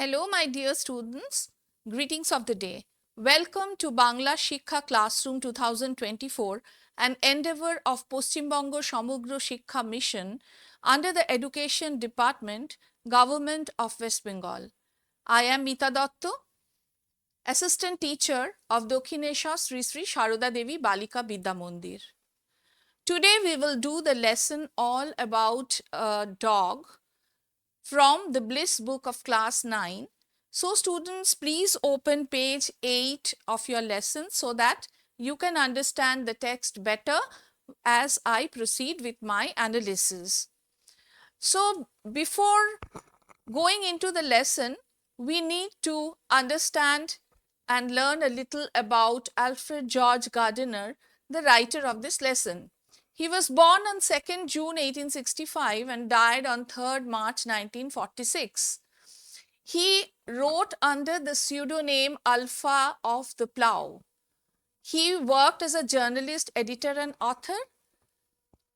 Hello, my dear students. Greetings of the day. Welcome to Bangla Shikha Classroom 2024, an endeavor of Poschim Bongo Samogro Shikha Mission under the Education Department, Government of West Bengal. I am Mita Dotto, Assistant Teacher of Dokhinesha Sri Sri Sharoda Devi Balika Vidya Mandir. Today we will do the lesson all about a dog from the Bliss book of class 9. So students, please open page 8 of your lesson so that you can understand the text better as I proceed with my analysis. So before going into the lesson, we need to understand and learn a little about Alfred George Gardiner, the writer of this lesson. He was born on 2nd June 1865 and died on 3rd March 1946. He wrote under the pseudonym Alpha of the Plough. He worked as a journalist, editor, and author.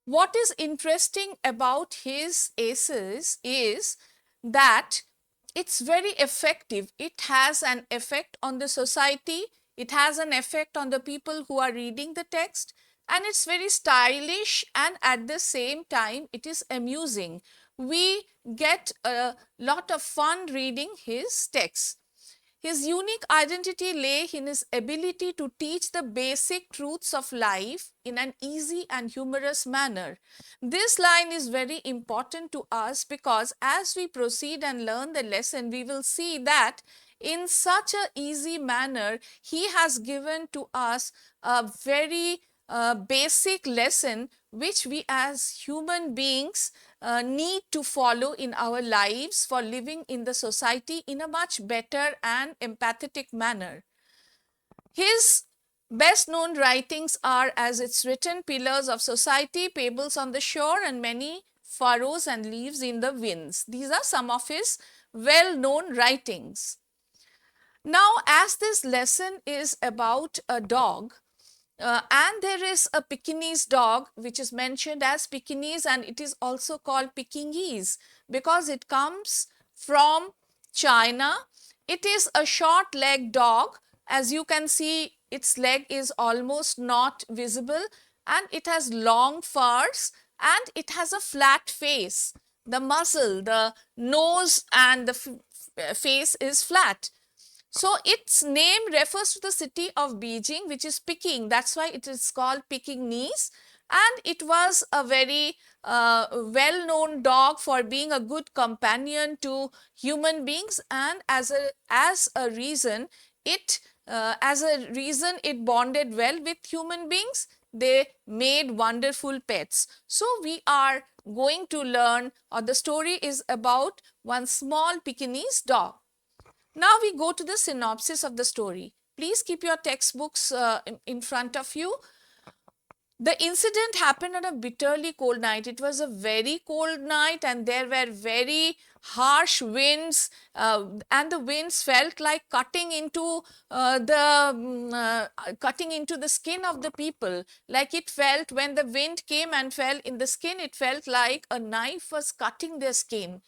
What is interesting about his essays is that it's very effective. It has an effect on the society, it has an effect on the people who are reading the text, and it's very stylish, and at the same time it is amusing. We get a lot of fun reading his text. His unique identity lay in his ability to teach the basic truths of life in an easy and humorous manner. This line is very important to us because as we proceed and learn the lesson, we will see that in such a easy manner, he has given to us a very basic lesson which we as human beings need to follow in our lives for living in the society in a much better and empathetic manner. His best known writings are, as it's written, Pillars of Society, Pebbles on the Shore, and Many Furrows and Leaves in the Winds. These are some of his well known writings. Now, as this lesson is about a dog, and there is a Pekingese dog which is mentioned as Pekingese, and it is also called Pekingese because it comes from China. It is a short-legged dog. As you can see, its leg is almost not visible, and it has long furs, and it has a flat face. The muzzle, the nose, and the face is flat. So its name refers to the city of Beijing, which is Peking. That's why it is called Pekingese. And it was a very well-known dog for being a good companion to human beings, and as a reason it bonded well with human beings. They made wonderful pets. So we are going to learn, or the story is about one small Pekingese dog. Now we go to the synopsis of the story. Please keep your textbooks in front of you. The incident happened on a bitterly cold night. It was a very cold night, and there were very harsh winds, and the winds felt like cutting into the skin of the people. Like it felt when the wind came and fell in the skin, it felt like a knife was cutting their skin.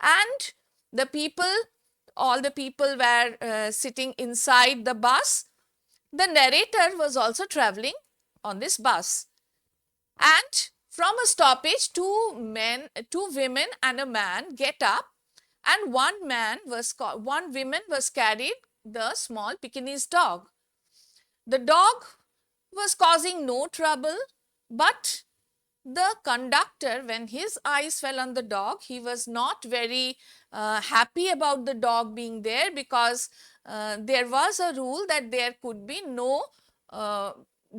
And the people, all the people were sitting inside the bus. The narrator was also traveling on this bus. And from a stoppage, two women and a man get up, and one woman was carried the small Pekingese dog. The dog was causing no trouble, but the conductor, when his eyes fell on the dog, he was not very happy about the dog being there, because there was a rule that there could be no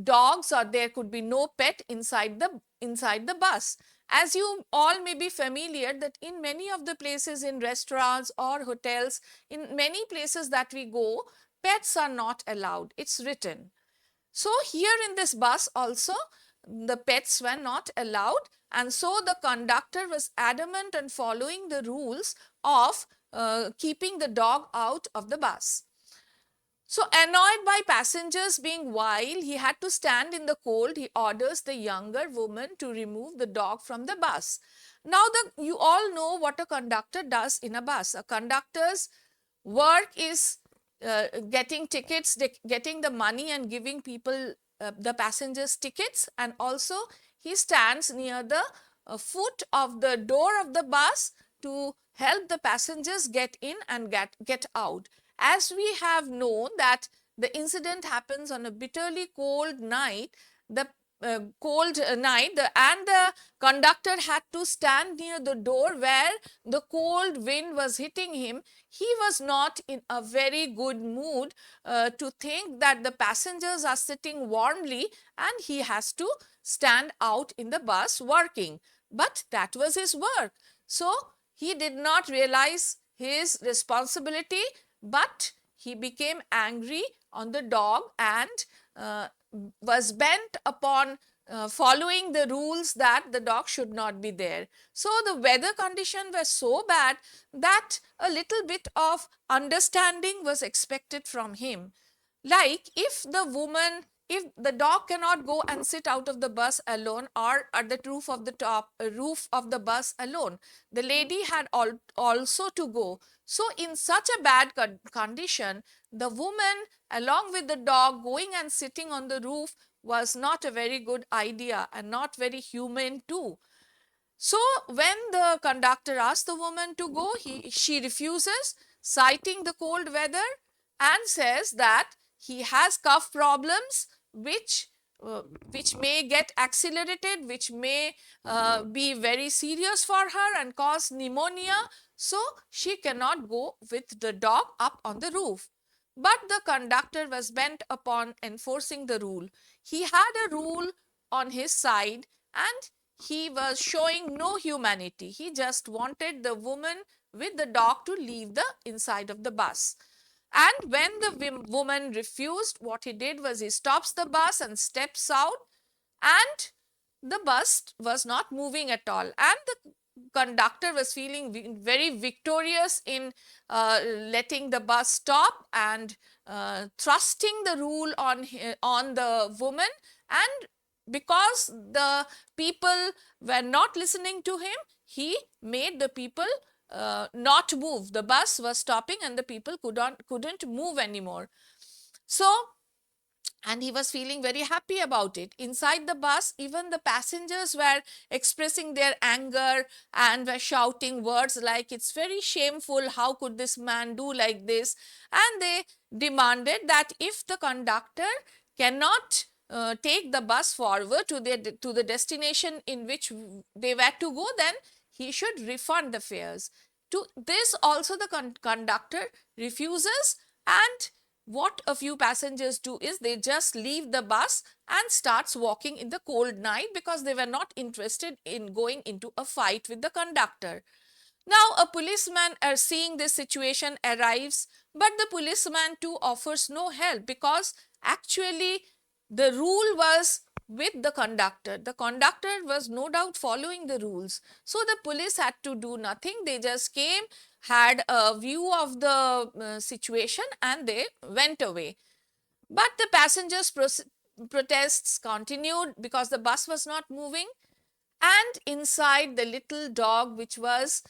dogs, or there could be no pet inside the bus. As you all may be familiar that in many of the places, in restaurants or hotels, in many places that we go, pets are not allowed. It's written. So here in this bus also, the pets were not allowed, and so the conductor was adamant on following the rules of keeping the dog out of the bus. So annoyed by passengers being wild, he had to stand in the cold. He orders the younger woman to remove the dog from the bus. Now you all know what a conductor does in a bus. A conductor's work is getting tickets, getting the money and giving people, the passengers, tickets, and also he stands near the foot of the door of the bus to help the passengers get in and get out. As we have known that the incident happens on a bitterly cold night, the cold night, and the conductor had to stand near the door where the cold wind was hitting him. He was not in a very good mood to think that the passengers are sitting warmly and he has to stand out in the bus working. But that was his work. So he did not realize his responsibility, but he became angry on the dog and uh, was bent upon following the rules that the dog should not be there. So the weather condition was so bad that a little bit of understanding was expected from him. Like if the dog cannot go and sit out of the bus alone or at the roof of the bus alone, the lady had also to go. So in such a bad condition, the woman along with the dog going and sitting on the roof was not a very good idea and not very humane too. So when the conductor asked the woman to go, she refuses, citing the cold weather, and says that he has cough problems which may get accelerated, which may be very serious for her and cause pneumonia. So she cannot go with the dog up on the roof. But the conductor was bent upon enforcing the rule. He had a rule on his side and he was showing no humanity. He just wanted the woman with the dog to leave the inside of the bus. And when the woman refused, what he did was he stops the bus and steps out, and the bus was not moving at all. And the conductor was feeling very victorious in letting the bus stop and thrusting the rule on the woman. And because the people were not listening to him, he made the people not move. The bus was stopping and the people couldn't move anymore. So, and he was feeling very happy about it. Inside the bus, even the passengers were expressing their anger and were shouting words like, "It's very shameful, how could this man do like this?" And they demanded that if the conductor cannot take the bus forward to the destination in which they were to go, then he should refund the fares. To this also the conductor refuses, and what a few passengers do is they just leave the bus and starts walking in the cold night because they were not interested in going into a fight with the conductor. Now a policeman seeing this situation arrives, but the policeman too offers no help because actually the rule was with the conductor. The conductor was no doubt following the rules. So the police had to do nothing. They just came, had a view of the situation, and they went away. But the passengers' protests continued because the bus was not moving, and inside the little dog which was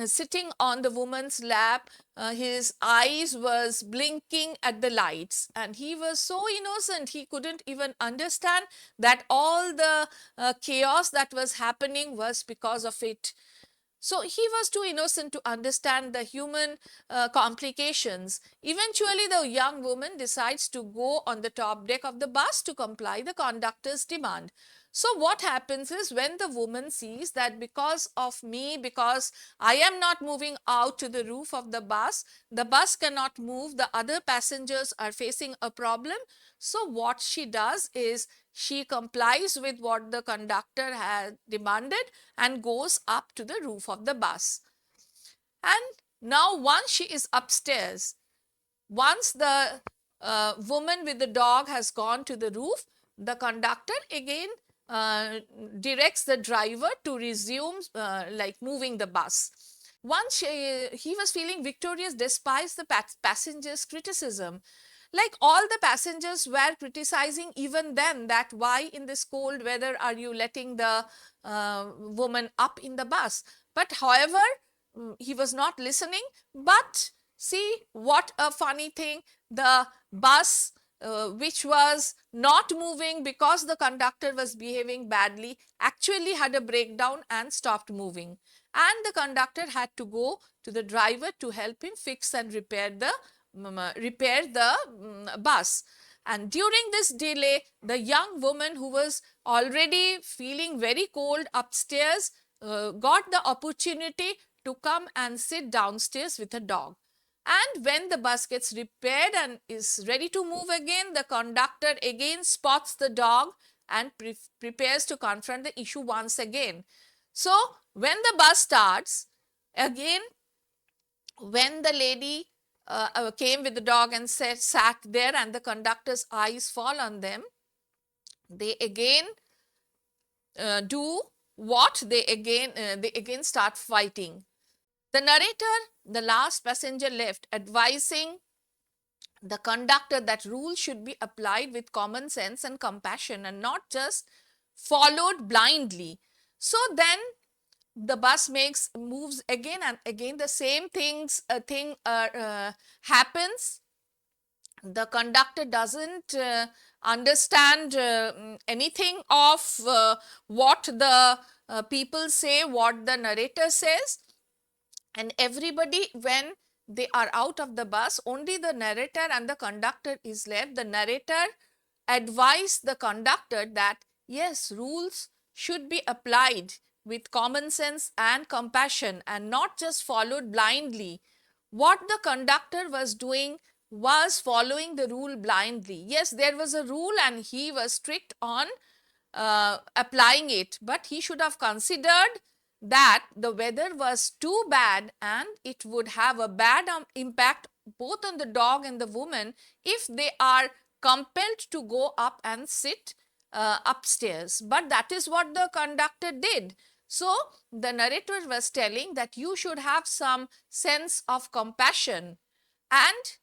sitting on the woman's lap, his eyes was blinking at the lights, and he was so innocent he couldn't even understand that all the chaos that was happening was because of it. So he was too innocent to understand the human complications. Eventually, the young woman decides to go on the top deck of the bus to comply the conductor's demand. So what happens is when the woman sees that because of me, because I am not moving out to the roof of the bus cannot move, the other passengers are facing a problem. So what she does is she complies with what the conductor had demanded and goes up to the roof of the bus. And now once she is upstairs, once the woman with the dog has gone to the roof, the conductor again directs the driver to resume like moving the bus. Once he was feeling victorious despite the passengers' criticism. Like all the passengers were criticizing even then that why in this cold weather are you letting the woman up in the bus. But however, he was not listening, but See what a funny thing. The bus, which was not moving because the conductor was behaving badly, actually had a breakdown and stopped moving. And the conductor had to go to the driver to help him fix and repair the bus. And during this delay, the young woman who was already feeling very cold upstairs got the opportunity to come and sit downstairs with a dog. And when the bus gets repaired and is ready to move again, the conductor again spots the dog and prepares to confront the issue once again. So when the bus starts, again, when the lady came with the dog and sat there and the conductor's eyes fall on them, they again do what? They again start fighting. The narrator, the last passenger left, advising the conductor that rules should be applied with common sense and compassion and not just followed blindly. So then the bus moves again and again. The same thing happens. The conductor doesn't understand anything of what the people say, what the narrator says. And everybody, when they are out of the bus, only the narrator and the conductor is left. The narrator advised the conductor that yes, rules should be applied with common sense and compassion and not just followed blindly. What the conductor was doing was following the rule blindly. Yes, there was a rule and he was strict on applying it, but he should have considered that the weather was too bad and it would have a bad impact both on the dog and the woman if they are compelled to go up and sit upstairs. But that is what the conductor did. So the narrator was telling that you should have some sense of compassion, and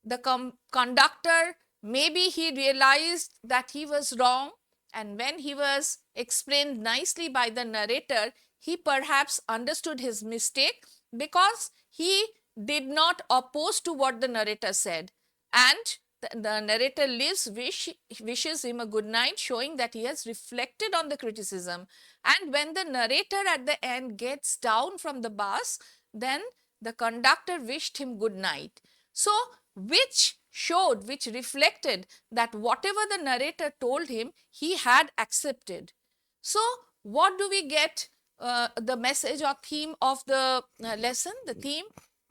the conductor, maybe he realized that he was wrong, and when he was explained nicely by the narrator, he perhaps understood his mistake because he did not oppose to what the narrator said, and the narrator wishes him a good night, showing that he has reflected on the criticism. And when the narrator at the end gets down from the bus, then the conductor wished him good night. So which reflected that whatever the narrator told him, he had accepted. So what do we get? The message or theme of the lesson? The theme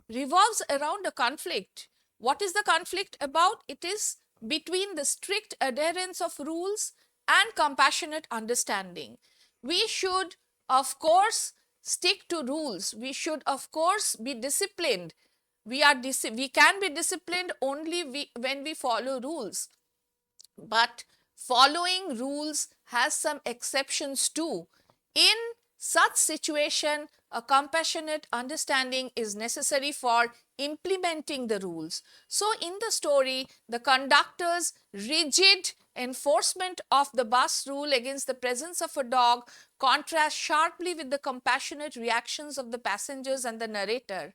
revolves around a conflict. What is the conflict about? It is between the strict adherence of rules and compassionate understanding. We should, of course, stick to rules. We should, of course, be disciplined. We can be disciplined only when we follow rules. But following rules has some exceptions too. In such situation, a compassionate understanding is necessary for implementing the rules. So in the story, the conductor's rigid enforcement of the bus rule against the presence of a dog contrasts sharply with the compassionate reactions of the passengers and the narrator.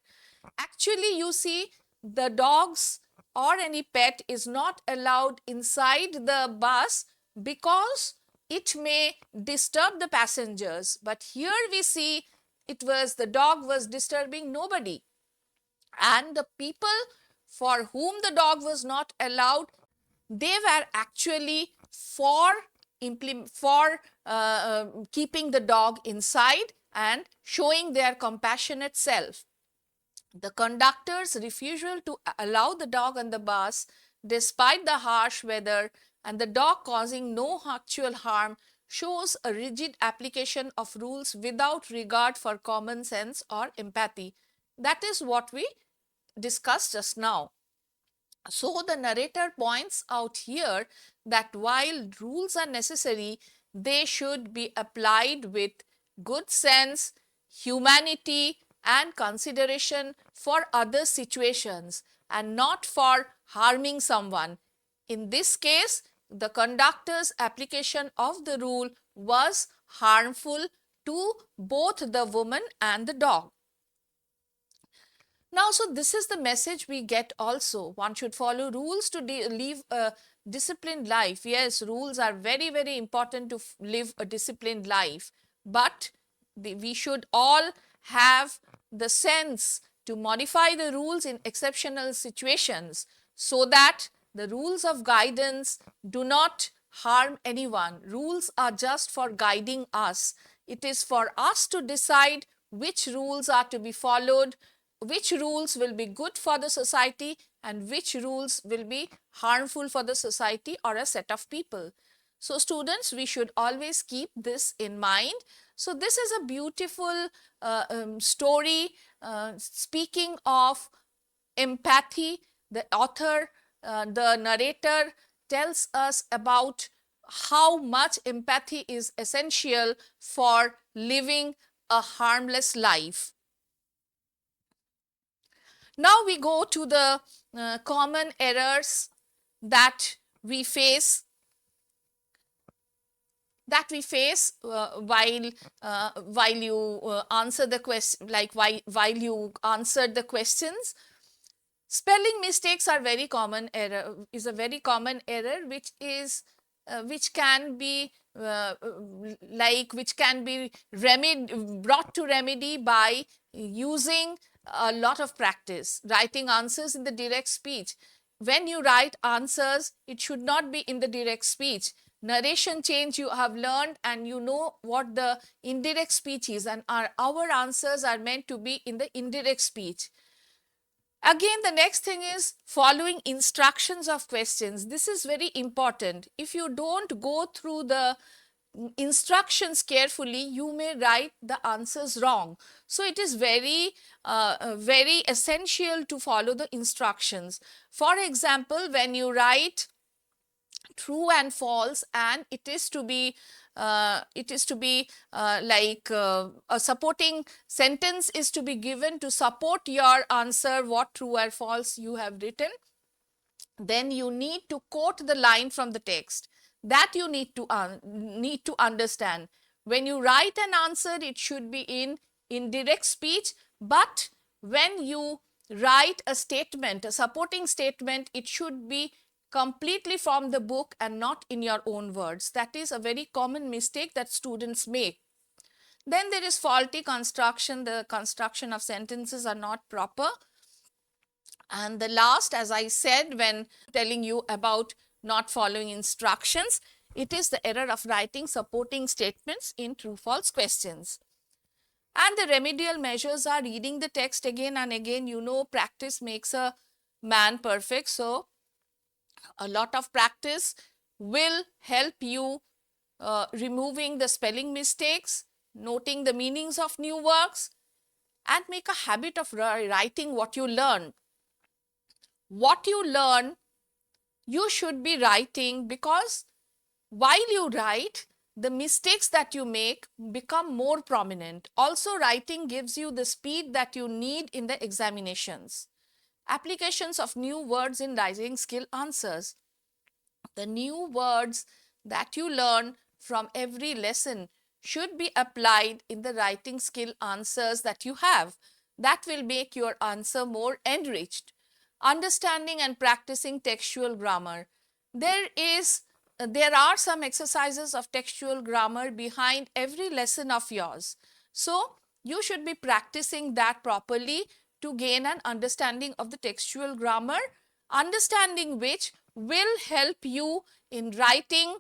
Actually, you see, the dogs or any pet is not allowed inside the bus because it may disturb the passengers. But here we see the dog was disturbing nobody. And the people for whom the dog was not allowed, they were actually for keeping the dog inside and showing their compassionate self. The conductor's refusal to allow the dog on the bus, despite the harsh weather and the dog causing no actual harm, shows a rigid application of rules without regard for common sense or empathy. That is what we discussed just now. So the narrator points out here that while rules are necessary, they should be applied with good sense, humanity, and consideration for other situations and not for harming someone. In this case, the conductor's application of the rule was harmful to both the woman and the dog. Now, so this is the message we get also. One should follow rules to live a disciplined life. Yes, rules are very, very important to live a disciplined life. But we should all have the sense to modify the rules in exceptional situations so that the rules of guidance do not harm anyone. Rules are just for guiding us. It is for us to decide which rules are to be followed, which rules will be good for the society, and which rules will be harmful for the society or a set of people. So students, we should always keep this in mind. So this is a beautiful story speaking of empathy. The author, the narrator tells us about how much empathy is essential for living a harmless life. Now we go to the common errors that we face while you answer the question, like while you answer the questions. Spelling mistakes are very common error, is a very common error which can be brought to remedy by using a lot of practice. Writing answers in the direct speech. When you write answers, it should not be in the direct speech. Narration change you have learned, and you know what the indirect speech is, and our answers are meant to be in the indirect speech. Again, the next thing is following instructions of questions. This is very important. If you don't go through the instructions carefully, you may write the answers wrong. So it is very essential to follow the instructions. For example, when you write true and false, and it is to be a supporting sentence is to be given to support your answer, what true or false you have written, then you need to quote the line from the text that you need to understand. When you write an answer, it should be in direct speech, but when you write a statement, a supporting statement, it should be completely from the book and not in your own words. That is a very common mistake that students make. Then there is faulty construction. The construction of sentences are not proper. And the last, as I said when telling you about not following instructions, it is the error of writing supporting statements in true-false questions. And the remedial measures are reading the text again and again. You know, practice makes a man perfect. So a lot of practice will help you removing the spelling mistakes, noting the meanings of new words, and make a habit of writing what you learn. What you learn, you should be writing, because while you write, the mistakes that you make become more prominent. Also, writing gives you the speed that you need in the examinations. Applications of new words in writing skill answers. The new words that you learn from every lesson should be applied in the writing skill answers that you have. That will make your answer more enriched. Understanding and practicing textual grammar. There are some exercises of textual grammar behind every lesson of yours. So you should be practicing that properly to gain an understanding of the textual grammar, understanding which will help you in writing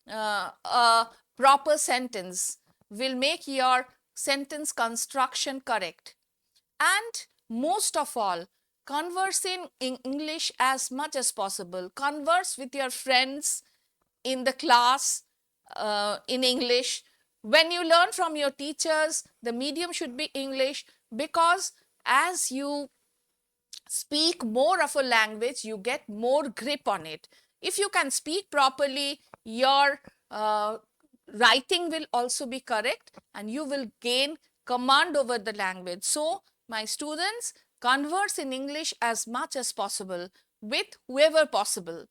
a proper sentence, will make your sentence construction correct. And most of all, converse in English as much as possible. Converse with your friends in the class in English. When you learn from your teachers, the medium should be English, because as you speak more of a language, you get more grip on it. If you can speak properly, your writing will also be correct, and you will gain command over the language. So, my students, converse in English as much as possible with whoever possible.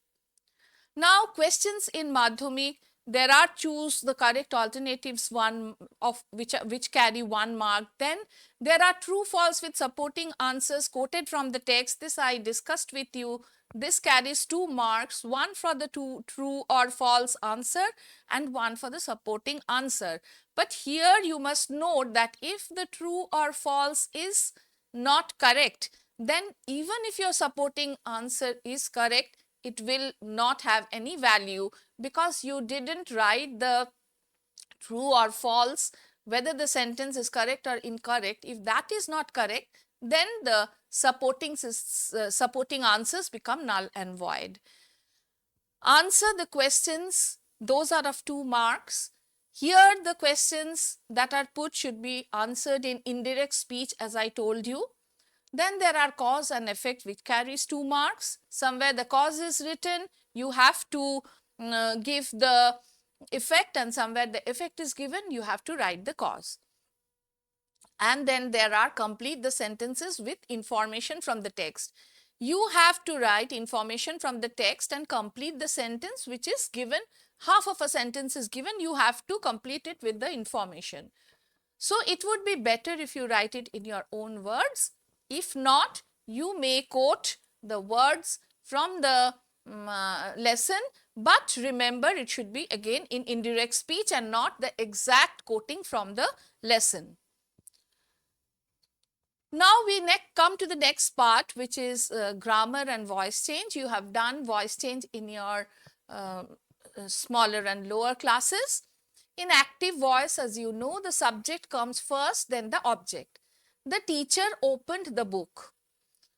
Now, questions in Madhyamik. there are choose the correct alternatives one of which carry 1 mark. Then there are true false with supporting answers quoted from the text. This I discussed with you. This carries 2 marks, one for the true or false answer and one for the supporting answer. But here you must note that if the true or false is not correct, then even if your supporting answer is correct, it will not have any value, because you didn't write the true or false, whether the sentence is correct or incorrect. If that is not correct, then the supporting answers become null and void. Answer the questions, those are of 2 marks. Here the questions that are put should be answered in indirect speech, as I told you. Then there are cause and effect, which carries 2 marks. Somewhere the cause is written, you have to give the effect, and somewhere the effect is given, you have to write the cause. And then there are complete the sentences with information from the text. You have to write information from the text and complete the sentence which is given. Half of a sentence is given, you have to complete it with the information. So it would be better if you write it in your own words. If not, you may quote the words from the lesson, but remember it should be again in indirect speech and not the exact quoting from the lesson. Now we come to the next part, which is grammar and voice change. You have done voice change in your smaller and lower classes. In active voice, as you know, the subject comes first, then the object. The teacher opened the book.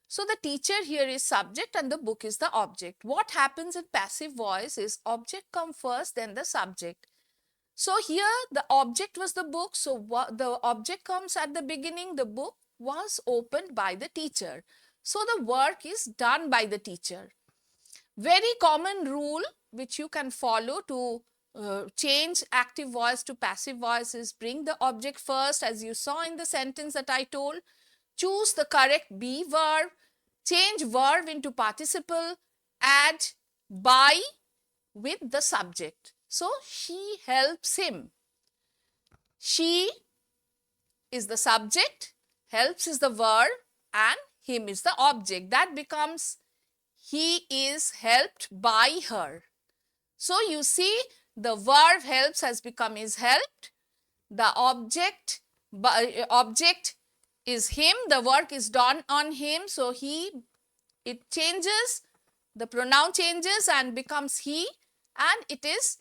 So the teacher here is subject and the book is the object. What happens in passive voice is object come first, then the subject. So here the object was the book. So the object comes at the beginning, the book was opened by the teacher. So the work is done by the teacher. Very common rule which you can follow to change active voice to passive voice is bring the object first, as you saw in the sentence that I told. Choose the correct be verb, change verb into participle, add by with the subject. So she helps him. She is the subject, helps is the verb, and him is the object. That becomes he is helped by her. So you see, the verb helps has become is helped. The object is him. The work is done on him. So it changes. The pronoun changes and becomes he, and it is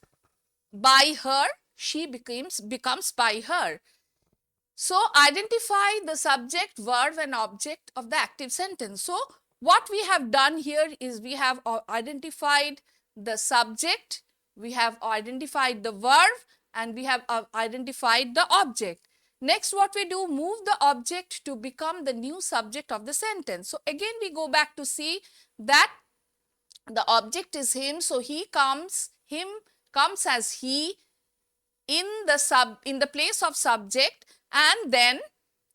by her. She becomes by her. So identify the subject, verb, and object of the active sentence. So what we have done here is we have identified the subject, we have identified the verb, and we have identified the object. Next, what we do, move the object to become the new subject of the sentence. So again we go back to see that the object is him, so him comes as he in the place of subject, and then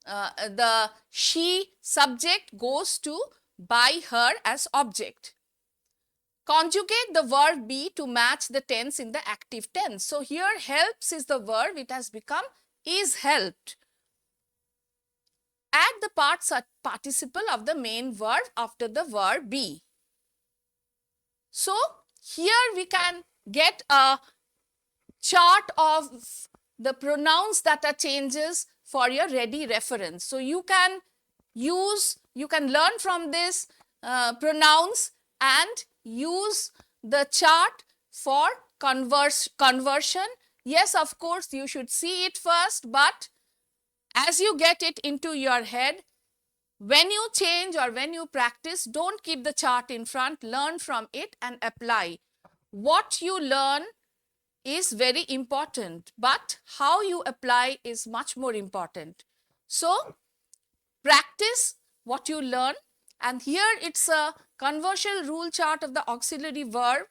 the she subject goes to by her as object. Conjugate the verb be to match the tense in the active tense. So here helps is the verb, it has become is helped. Add the participle of the main verb after the verb be. So here we can get a chart of the pronouns that are changes for your ready reference. So you can learn from this pronouns and use the chart for conversion. Yes, of course, you should see it first, but as you get it into your head, when you change or when you practice, don't keep the chart in front, learn from it and apply. What you learn is very important, but how you apply is much more important. So practice what you learn, and here it's a conversion rule chart of the auxiliary verb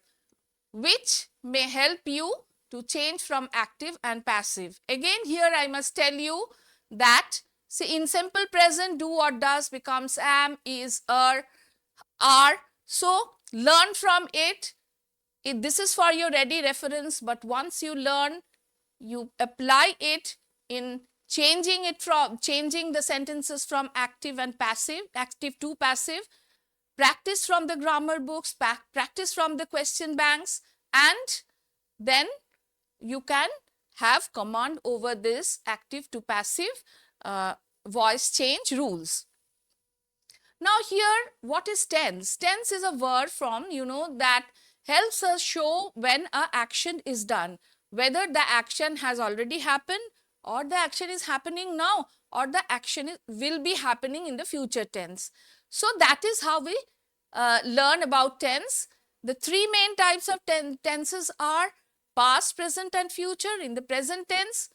which may help you to change from active and passive. Again, here I must tell you that see, in simple present, do or does becomes am, is, are. So learn from it. This is for your ready reference, but once you learn, you apply it in changing the sentences from active and passive, active to passive, practice from the grammar books, practice from the question banks, and then you can have command over this active to passive voice change rules. Now here, what is tense? Tense is a word from, that helps us show when a action is done, whether the action has already happened or the action is happening now or the action will be happening in the future tense. So that is how we learn about tense. The three main types of tenses are past, present and future. In the present tense,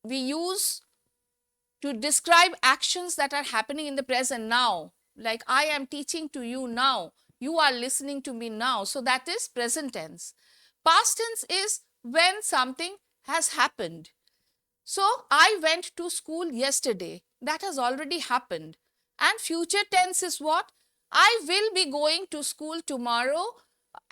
we use to describe actions that are happening in the present now, like I am teaching to you now, you are listening to me now. So that is present tense. Past tense is when something has happened. So I went to school yesterday. That has already happened. And future tense is what? I will be going to school tomorrow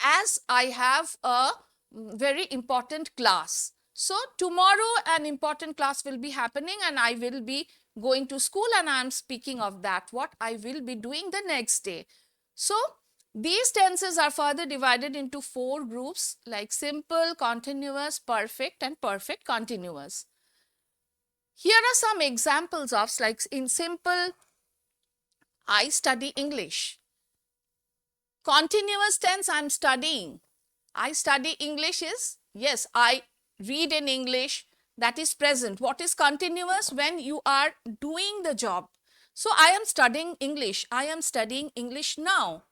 as I have a very important class. So tomorrow an important class will be happening and I will be going to school, and I am speaking of that, what I will be doing the next day. So these tenses are further divided into 4 groups like simple, continuous, perfect and perfect continuous. Here are some examples of, like in simple, I study English. Continuous tense, I am studying. I study English is, yes, I read in English, that is present. What is continuous? When you are doing the job. So I am studying English. I am studying English now.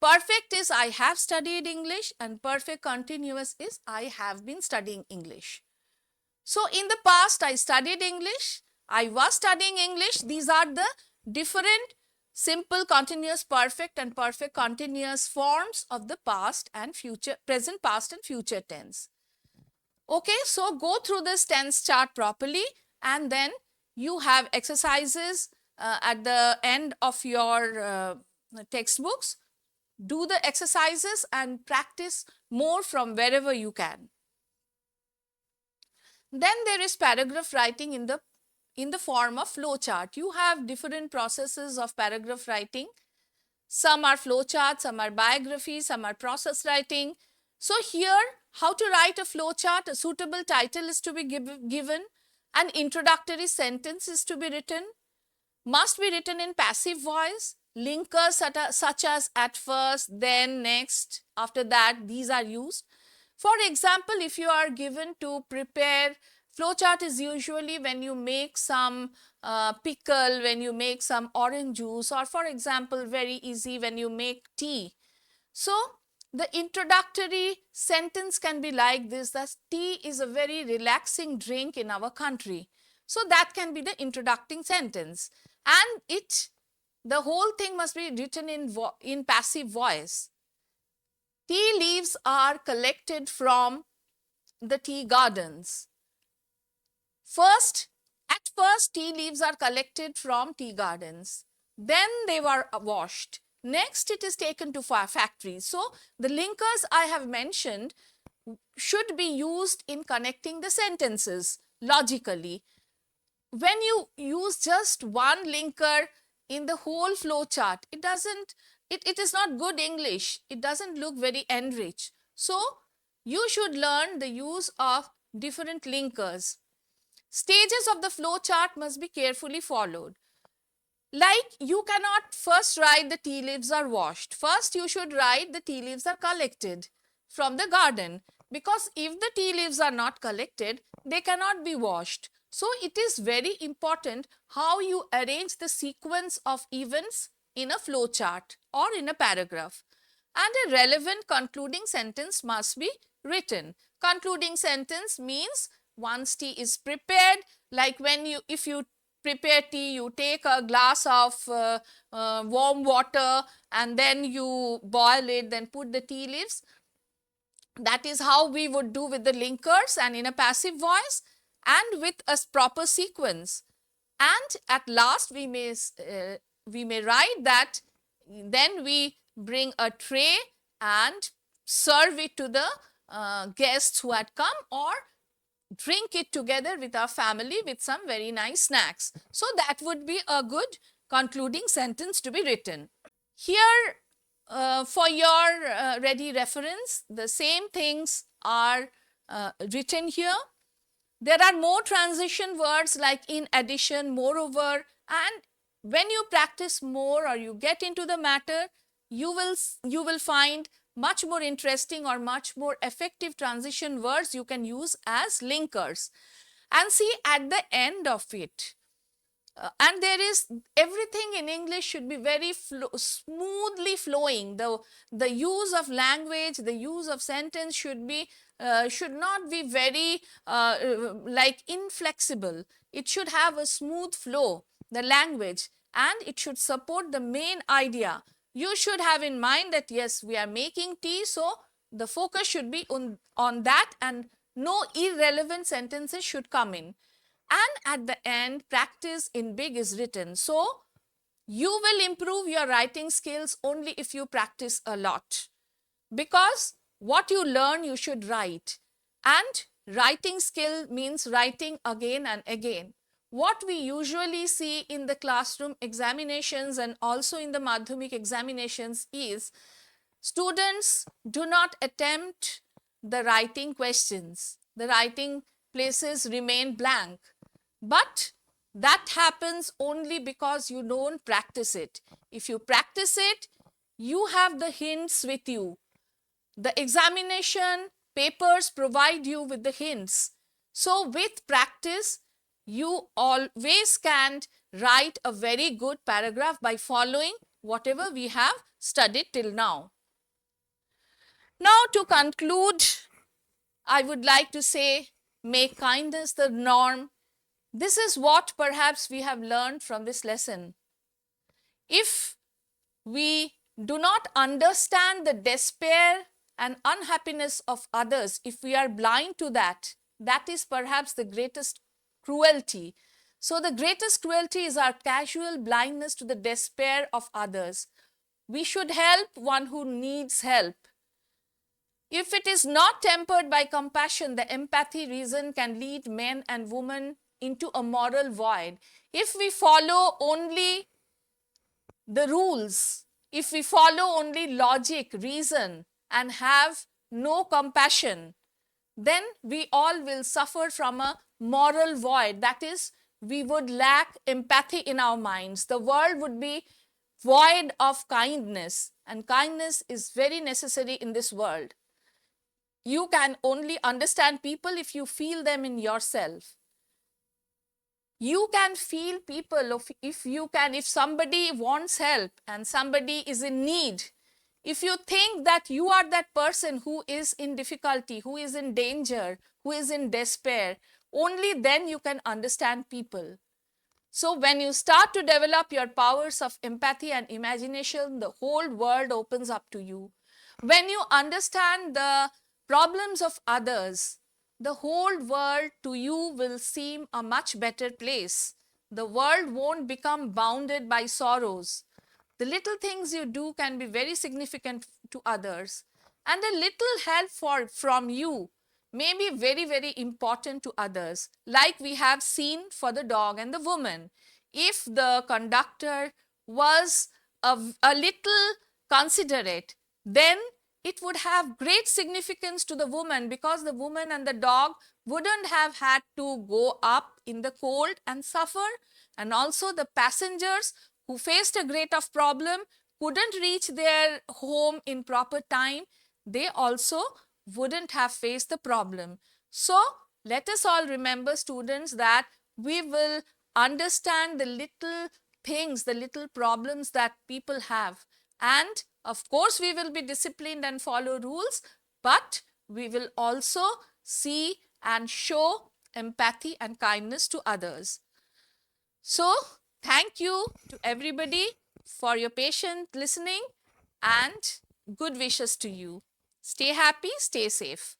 Perfect is I have studied English, and perfect continuous is I have been studying English. So in the past I studied English, I was studying English. These are the different simple, continuous, perfect and perfect continuous forms of the past and future, present, past and future tense. Okay, so go through this tense chart properly, and then you have exercises at the end of your textbooks. Do the exercises and practice more from wherever you can. Then there is paragraph writing in the form of flow chart. You have different processes of paragraph writing. Some are flow charts, some are biographies, some are process writing. So here, how to write a flow chart? A suitable title is to be given. An introductory sentence is to be written. Must be written in passive voice. Linkers such as at first, then, next, after that, these are used. For example, if you are given to prepare, flowchart is usually when you make some pickle, when you make some orange juice, or for example, very easy, when you make tea. So the introductory sentence can be like this, that tea is a very relaxing drink in our country. So that can be the introducing sentence, and the whole thing must be written in passive voice. Tea leaves are collected from the tea gardens. At first, tea leaves are collected from tea gardens. Then they were washed. Next, it is taken to factories. So, the linkers I have mentioned should be used in connecting the sentences logically. When you use just one linker in the whole flow chart, it is not good English. It doesn't look very enriched. So you should learn the use of different linkers. Stages of the flow chart must be carefully followed. Like, you cannot first write the tea leaves are washed. First you should write the tea leaves are collected from the garden, because if the tea leaves are not collected, they cannot be washed. So it is very important how you arrange the sequence of events in a flow chart or in a paragraph. And a relevant concluding sentence must be written. Concluding sentence means once tea is prepared, like if you prepare tea, you take a glass of warm water and then you boil it, then put the tea leaves. That is how we would do with the linkers and in a passive voice and with a proper sequence. And at last we may write that then we bring a tray and serve it to the guests who had come, or drink it together with our family with some very nice snacks. So that would be a good concluding sentence to be written. Here, for your ready reference, the same things are written here. There are more transition words like in addition, moreover, and when you practice more or you get into the matter, you will find much more interesting or much more effective transition words you can use as linkers. And see, at the end of it, and there is, everything in English should be very smoothly flowing. The use of language, the use of sentence should not be very like inflexible. It should have a smooth flow, the language, and it should support the main idea. You should have in mind that yes, we are making tea, so the focus should be on that, and no irrelevant sentences should come in. And at the end, practice in big is written. So you will improve your writing skills only if you practice a lot, because what you learn you should write, and writing skill means writing again and again. What we usually see in the classroom examinations and also in the Madhyamik examinations is students do not attempt the writing questions. The writing places remain blank. But that happens only because you don't practice it. If you practice it, you have the hints with you. The examination papers provide you with the hints. So with practice, you always can write a very good paragraph by following whatever we have studied till now. Now, to conclude, I would like to say, make kindness the norm. This is what perhaps we have learned from this lesson. If we do not understand the despair and unhappiness of others, if we are blind to that, that is perhaps the greatest cruelty. So the greatest cruelty is our casual blindness to the despair of others. We should help one who needs help. If it is not tempered by compassion, the empathy reason can lead men and women into a moral void. If we follow only the rules, if we follow only logic, reason, and have no compassion, then we all will suffer from a moral void. That is, we would lack empathy in our minds. The world would be void of kindness, and kindness is very necessary in this world. You can only understand people if you feel them in yourself. You can feel people if somebody wants help and somebody is in need. If you think that you are that person who is in difficulty, who is in danger, who is in despair, only then you can understand people. So when you start to develop your powers of empathy and imagination, the whole world opens up to you. When you understand the problems of others, the whole world to you will seem a much better place. The world won't become bounded by sorrows. The little things you do can be very significant to others, and a little help from you may be very, very important to others, like we have seen for the dog and the woman. If the conductor was a little considerate, then it would have great significance to the woman, because the woman and the dog wouldn't have had to go up in the cold and suffer, and also the passengers who faced a great of problem couldn't reach their home in proper time, they also wouldn't have faced the problem. So let us all remember, students, that we will understand the little things, the little problems that people have, and of course we will be disciplined and follow rules, but we will also see and show empathy and kindness to others. So thank you to everybody for your patient listening, and good wishes to you. Stay happy, stay safe.